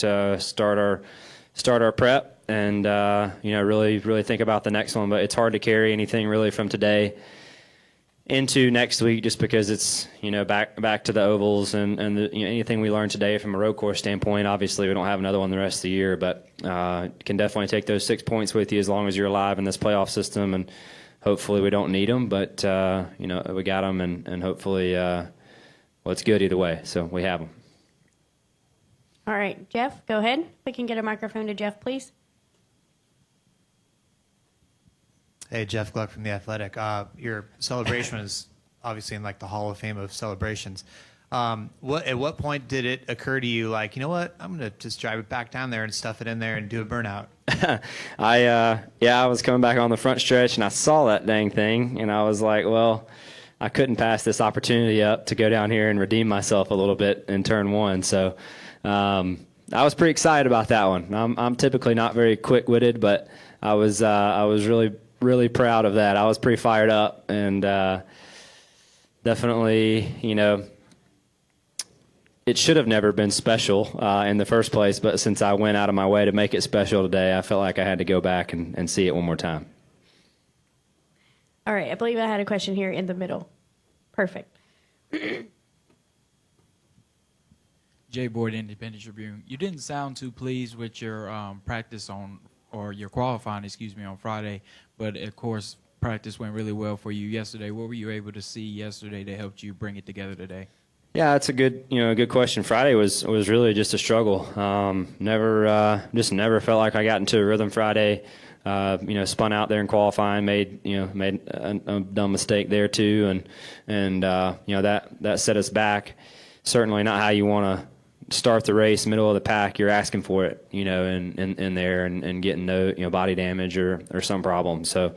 start our prep and really think about the next one. But it's hard to carry anything really from today into next week, just because it's back to the ovals and anything we learned today from a road course standpoint. Obviously, we don't have another one the rest of the year, but can definitely take those 6 points with you as long as you're alive in this playoff system. And hopefully, we don't need them, but we got them, and hopefully, it's good either way. So we have them. All right, Jeff, go ahead. We can get a microphone to Jeff, please. Hey, Jeff Gluck from The Athletic. Your celebration is obviously in the Hall of Fame of celebrations. At what point did it occur to you, you know what, I'm going to just drive it back down there and stuff it in there and do a burnout? I was coming back on the front stretch and I saw that dang thing and I was like, well, I couldn't pass this opportunity up to go down here and redeem myself a little bit in turn one. So I was pretty excited about that one. I'm typically not very quick-witted, but I was really proud of that. I was pretty fired up, and definitely, it should have never been special in the first place, but since I went out of my way to make it special today, I felt like I had to go back and see it one more time. All right, I believe I had a question here in the middle. Perfect. Jay Boyd, Independent Tribune. You didn't sound too pleased with your practice or your qualifying, on Friday, but of course practice went really well for you yesterday. What were you able to see yesterday that helped you bring it together today? Yeah, that's a good question. Friday was really just a struggle. Never felt like I got into a rhythm Friday. Spun out there in qualifying, made a dumb mistake there too, and that set us back. Certainly not how you want to start the race, middle of the pack. You're asking for it, in there and getting no body damage or some problem. So,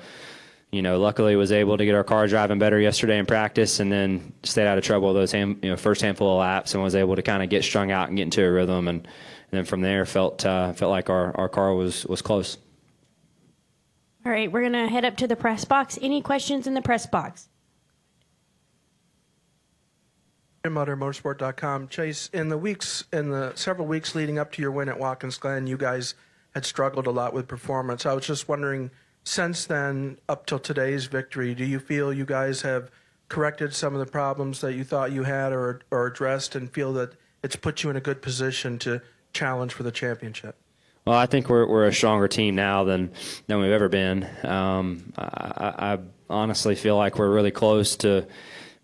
luckily was able to get our car driving better yesterday in practice, and then stayed out of trouble those first handful of laps, and was able to kind of get strung out and get into a rhythm, and then from there felt like our car was close. All right, we're gonna head up to the press box. Any questions in the press box? Motorsport.com. Chase, in the several weeks leading up to your win at Watkins Glen, you guys had struggled a lot with performance. I was just wondering, since then, up till today's victory, do you feel you guys have corrected some of the problems that you thought you had or addressed, and feel that it's put you in a good position to challenge for the championship? Well, I think we're a stronger team now than we've ever been. I honestly feel like we're really close to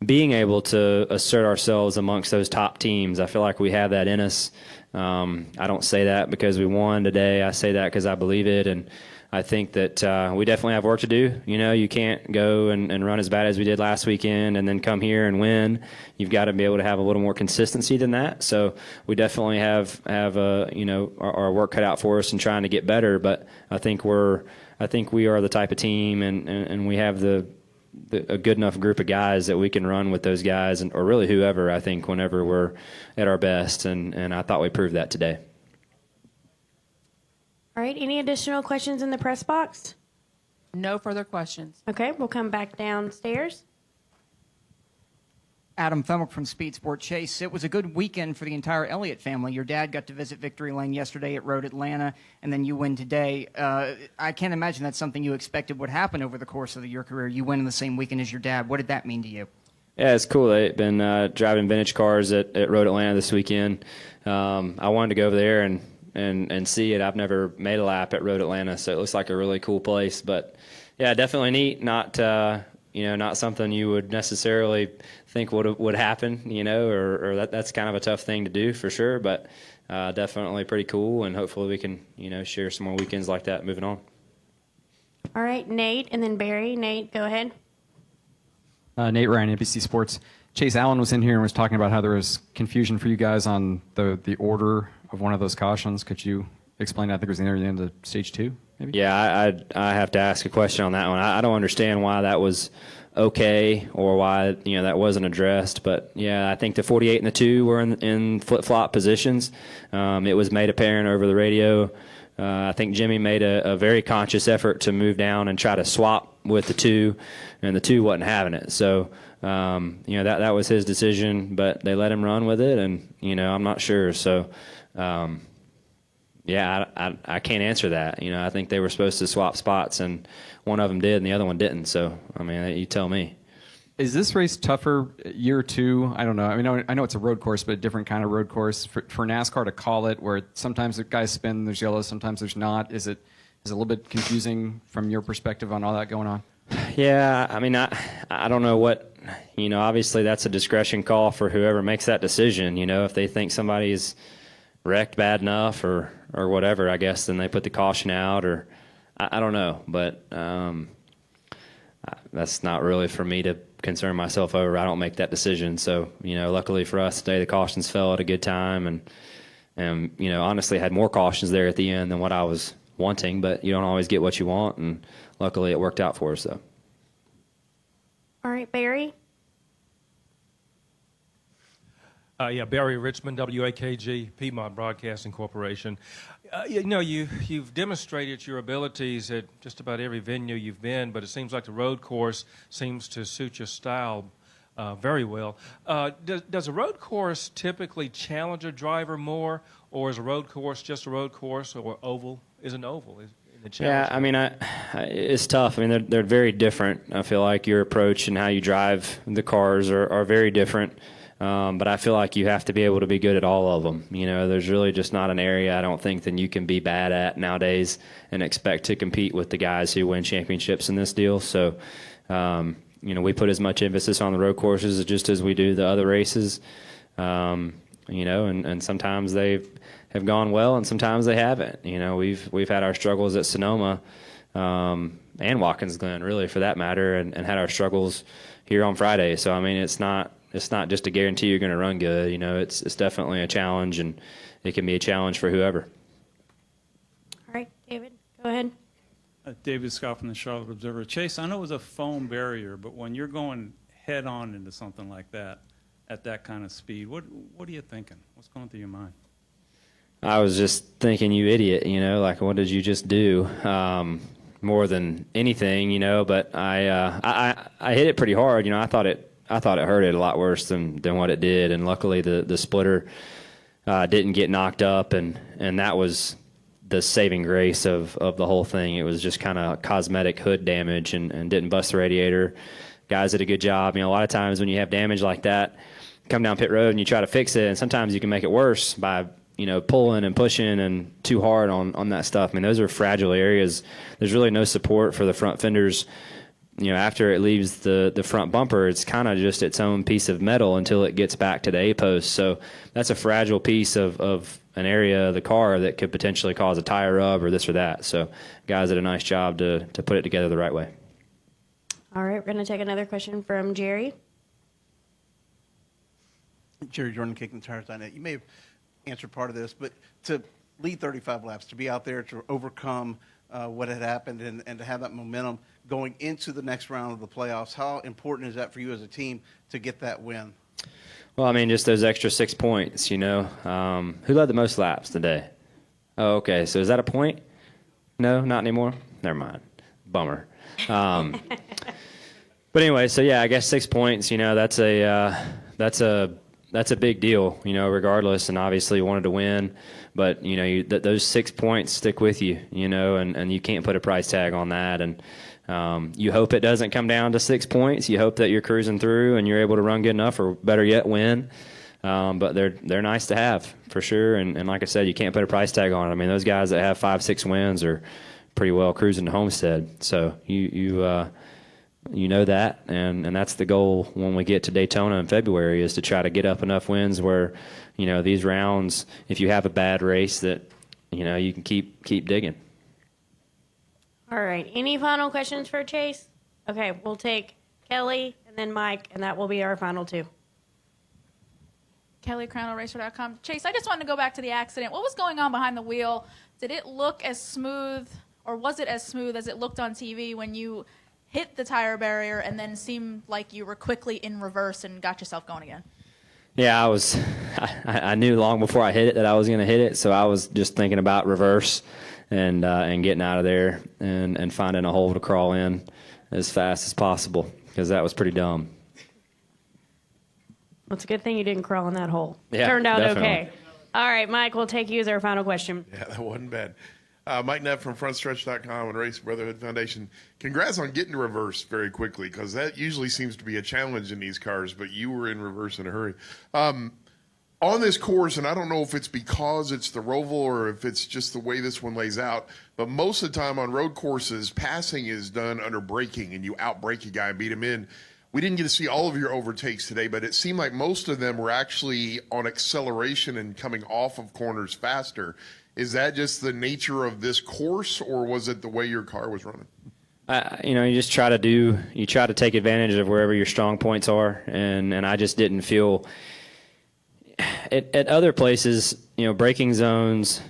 being able to assert ourselves amongst those top teams. I feel like we have that in us. I don't say that because we won today. I say that because I believe it, and I think that we definitely have work to do. You can't go and run as bad as we did last weekend and then come here and win. You've got to be able to have a little more consistency than that. So we definitely have our work cut out for us in trying to get better. But I think we are the type of team, and we have a good enough group of guys that we can run with those guys, or really whoever, I think, whenever we're at our best, and I thought we proved that today. All right, any additional questions in the press box? No further questions. Okay, we'll come back downstairs. Adam Thumwick from Speed Sport Chase. It was a good weekend for the entire Elliott family. Your dad got to visit Victory Lane yesterday at Road Atlanta, and then you win today. I can't imagine that's something you expected would happen over the course of your career. You win in the same weekend as your dad. What did that mean to you? Yeah, it's cool. They've been driving vintage cars at Road Atlanta this weekend. I wanted to go over there and see it. I've never made a lap at Road Atlanta, so it looks like a really cool place. But yeah, definitely neat. Not something you would necessarily think would happen, or that's kind of a tough thing to do for sure. But definitely pretty cool, and hopefully we can share some more weekends like that moving on. All right, Nate, and then Barry. Nate, go ahead. Nate Ryan, NBC Sports. Chase Allen was in here and was talking about how there was confusion for you guys on the order of one of those cautions. Could you explain that? I think it was near the end of stage 2, maybe? Yeah, I have to ask a question on that one. I don't understand why that was okay, or why that wasn't addressed. But yeah, I think the 48 and the 2 were in flip-flop positions. It was made apparent over the radio. I think Jimmy made a very conscious effort to move down and try to swap with the 2, and the 2 wasn't having it. So that was his decision, but they let him run with it, and I'm not sure. So Yeah, I can't answer that. You know, I think they were supposed to swap spots, and one of them did, and the other one didn't. So, I mean, you tell me. Is this race tougher year two? I don't know. I mean, I know it's a road course, but a different kind of road course for NASCAR to call it, where sometimes the guys spin, there's yellow, sometimes there's not. Is it a little bit confusing from your perspective on all that going on? Yeah, I mean, I don't know what, you know, obviously that's a discretion call for whoever makes that decision. You know, if they think somebody's wrecked bad enough or whatever, I guess, then they put the caution out, or I don't know. But that's not really for me to concern myself over. I don't make that decision. So, you know, luckily for us today, the cautions fell at a good time, and you know, honestly had more cautions there at the end than what I was wanting, but you don't always get what you want, and luckily it worked out for us, though. All right, Barry. Yeah, Barry Richmond, WAKG, Piedmont Broadcasting Corporation. You know, you've demonstrated your abilities at just about every venue you've been, but it seems like the road course seems to suit your style very well. Does a road course typically challenge a driver more, or is a road course just a road course, or oval is an oval? Yeah, I mean, it's tough. I mean, they're very different. I feel like your approach and how you drive the cars are very different. But I feel like you have to be able to be good at all of them. You know, there's really just not an area I don't think that you can be bad at nowadays and expect to compete with the guys who win championships in this deal. So, you know, we put as much emphasis on the road courses just as we do the other races. You know, and sometimes they have gone well and sometimes they haven't. You know, we've had our struggles at Sonoma and Watkins Glen, really, for that matter, and had our struggles here on Friday. So, I mean, it's not just a guarantee you're going to run good. You know, it's definitely a challenge, and it can be a challenge for whoever. All right, David, go ahead. David Scott from the Charlotte Observer. Chase, I know it was a foam barrier, but when you're going head on into something like that at that kind of speed, what are you thinking? What's going through your mind? I was just thinking, you idiot, you know, like, what did you just do? More than anything, you know, but I hit it pretty hard. You know, I thought it hurt it a lot worse than what it did, and luckily the splitter didn't get knocked up, and that was the saving grace of the whole thing. It was just kind of cosmetic hood damage and didn't bust the radiator. Guys did a good job. You know, a lot of times when you have damage like that, come down pit road and you try to fix it, and sometimes you can make it worse by, you know, pulling and pushing and too hard on that stuff. I mean, those are fragile areas. There's really no support for the front fenders. You know, after it leaves the front bumper, it's kind of just its own piece of metal until it gets back to the A-post. So that's a fragile piece of an area of the car that could potentially cause a tire rub or this or that. So guys did a nice job to put it together the right way. All right, we're going to take another question from Jerry. Jerry Jordan, Kicking the Tires.net. You may have answered part of this, but to lead 35 laps, to be out there to overcome what had happened and to have that momentum going into the next round of the playoffs, how important is that for you as a team to get that win? Well, I mean, just those extra 6 points, you know. Who led the most laps today? Oh, okay. So is that a point? No, not anymore? Never mind. Bummer. But anyway, so yeah, I guess 6 points, you know, that's a big deal, you know, regardless, and obviously you wanted to win, but, you know, those 6 points stick with you, you know, and you can't put a price tag on that, and you hope it doesn't come down to 6 points. You hope that you're cruising through and you're able to run good enough, or better yet, win, but they're nice to have, for sure, and like I said, you can't put a price tag on it. I mean, those guys that have 5-6 wins are pretty well cruising to Homestead, so you know that, and that's the goal when we get to Daytona in February, is to try to get up enough wins where, you know, these rounds, if you have a bad race, that, you know, you can keep digging. All right, any final questions for Chase? Okay, we'll take Kelly and then Mike, and that will be our final two. Kelly, CrownRacer.com. Chase, I just wanted to go back to the accident. What was going on behind the wheel? Did it look as smooth, or was it as smooth as it looked on TV when you hit the tire barrier and then seemed like you were quickly in reverse and got yourself going again? Yeah, I knew long before I hit it that I was going to hit it, so I was just thinking about reverse and getting out of there and finding a hole to crawl in as fast as possible, because that was pretty dumb. Well, it's a good thing you didn't crawl in that hole. Yeah, Turned out definitely. okay. All right, Mike, we'll take you as our final question. Yeah, that wasn't bad. Mike Neff from FrontStretch.com and Race Brotherhood Foundation. Congrats on getting to reverse very quickly, because that usually seems to be a challenge in these cars, but you were in reverse in a hurry. On this course, and I don't know if it's because it's the Roval or if it's just the way this one lays out, but most of the time on road courses, passing is done under braking, and you out-brake a guy and beat him in. We didn't get to see all of your overtakes today, but it seemed like most of them were actually on acceleration and coming off of corners faster. Is that just the nature of this course, or was it the way your car was running? You just try to take advantage of wherever your strong points are, and I just didn't feel at other places, braking zones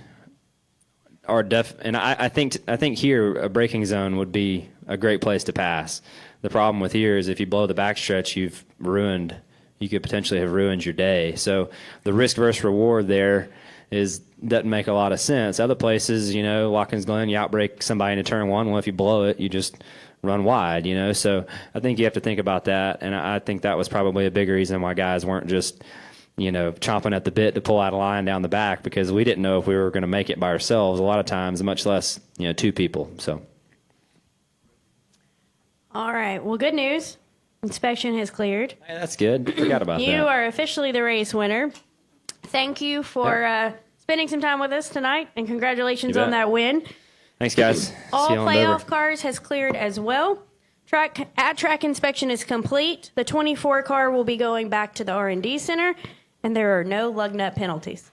are and I think here a braking zone would be a great place to pass. The problem with here is if you blow the backstretch, you could potentially have ruined your day. So the risk versus reward there doesn't make a lot of sense. Other places, Watkins Glen, you outbrake somebody into turn one. Well, if you blow it, you just run wide, So I think you have to think about that, and I think that was probably a big reason why guys weren't just chomping at the bit to pull out a line down the back, because we didn't know if we were going to make it by ourselves a lot of times, much less, two people. So. All right. Well, good news. Inspection has cleared. Hey, that's good. Forgot about that. You are officially the race winner. Thank you for spending some time with us tonight, and congratulations on that win. Thanks, guys. All See you on playoff Dover. cars has cleared as well. Track inspection is complete. The 24 car will be going back to the R&D center, and there are no lug nut penalties.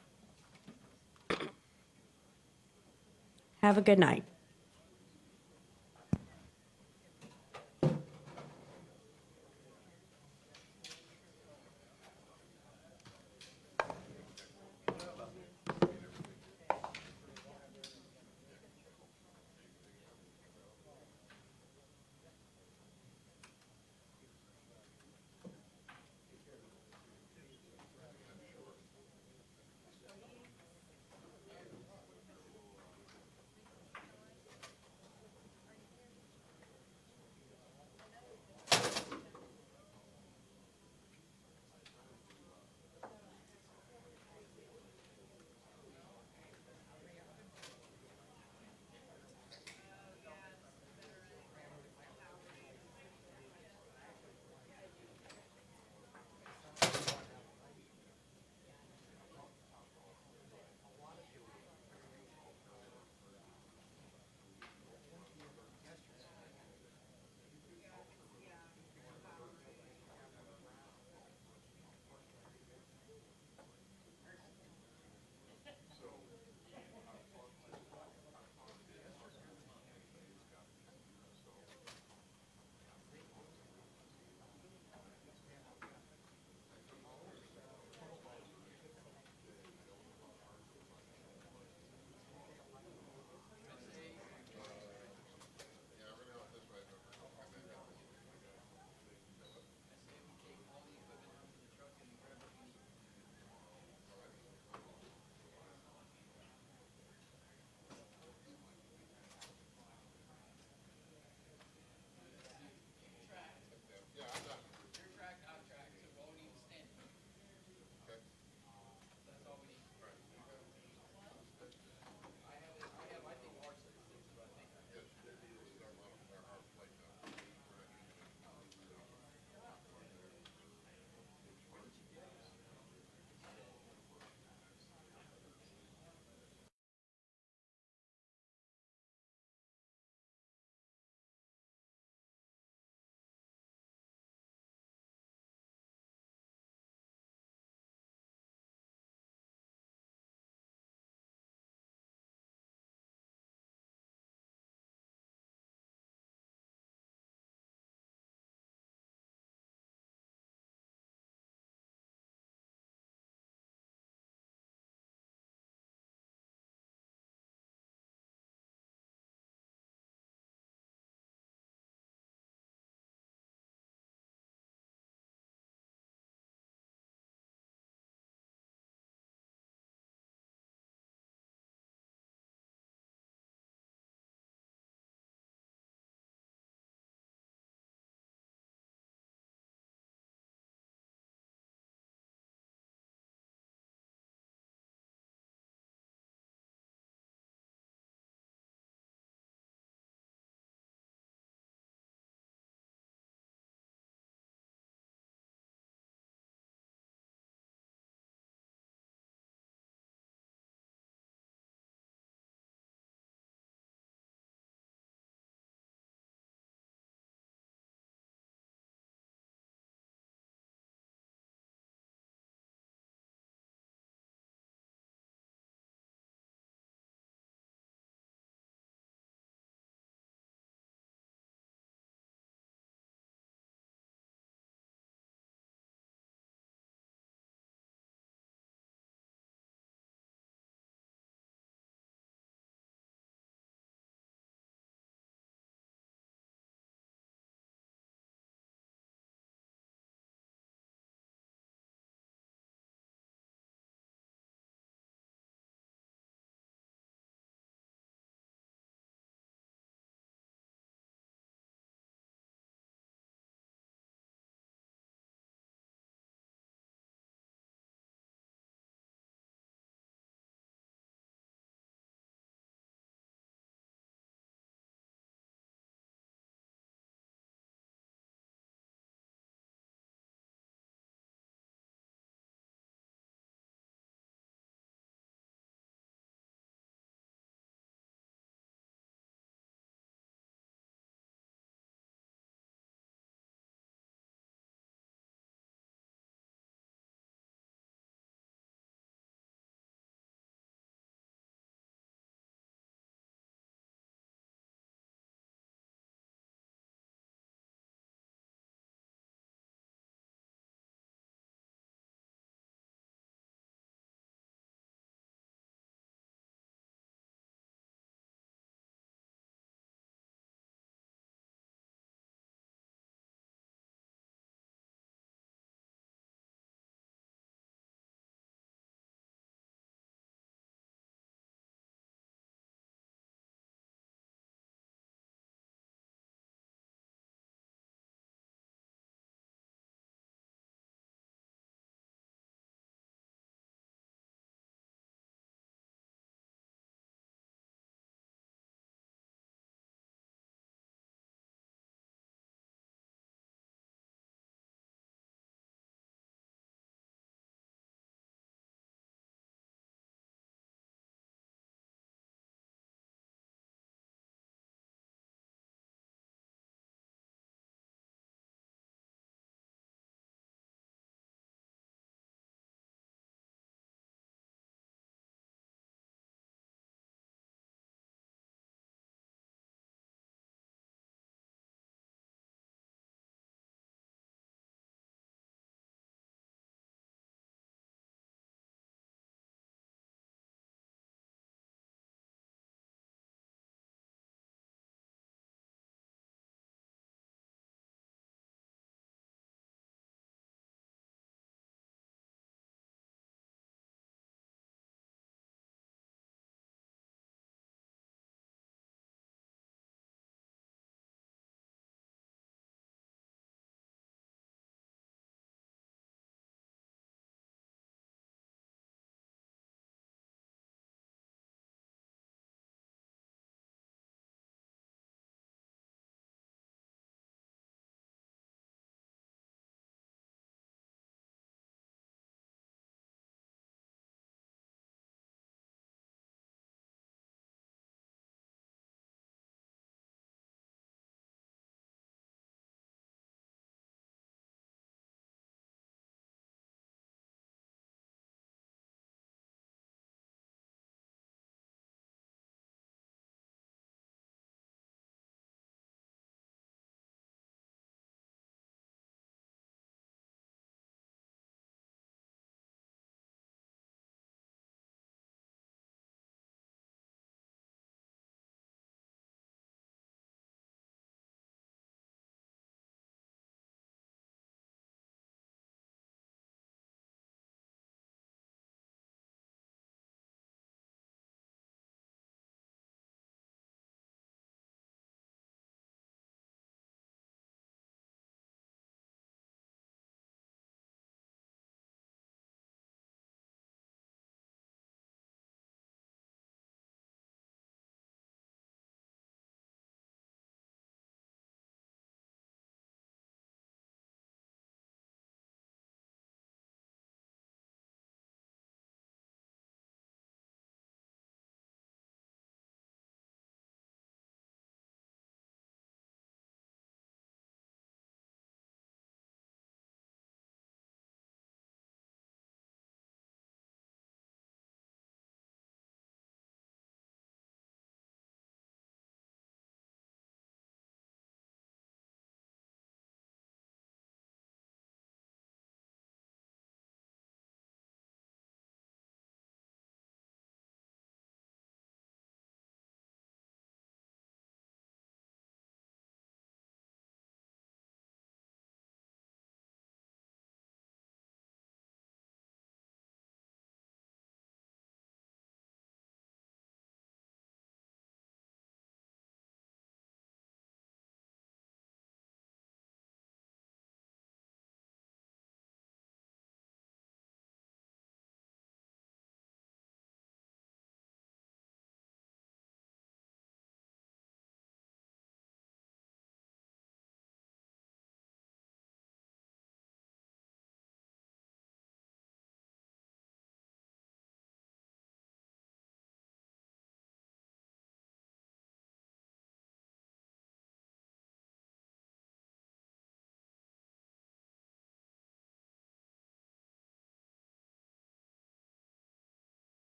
Have a good night.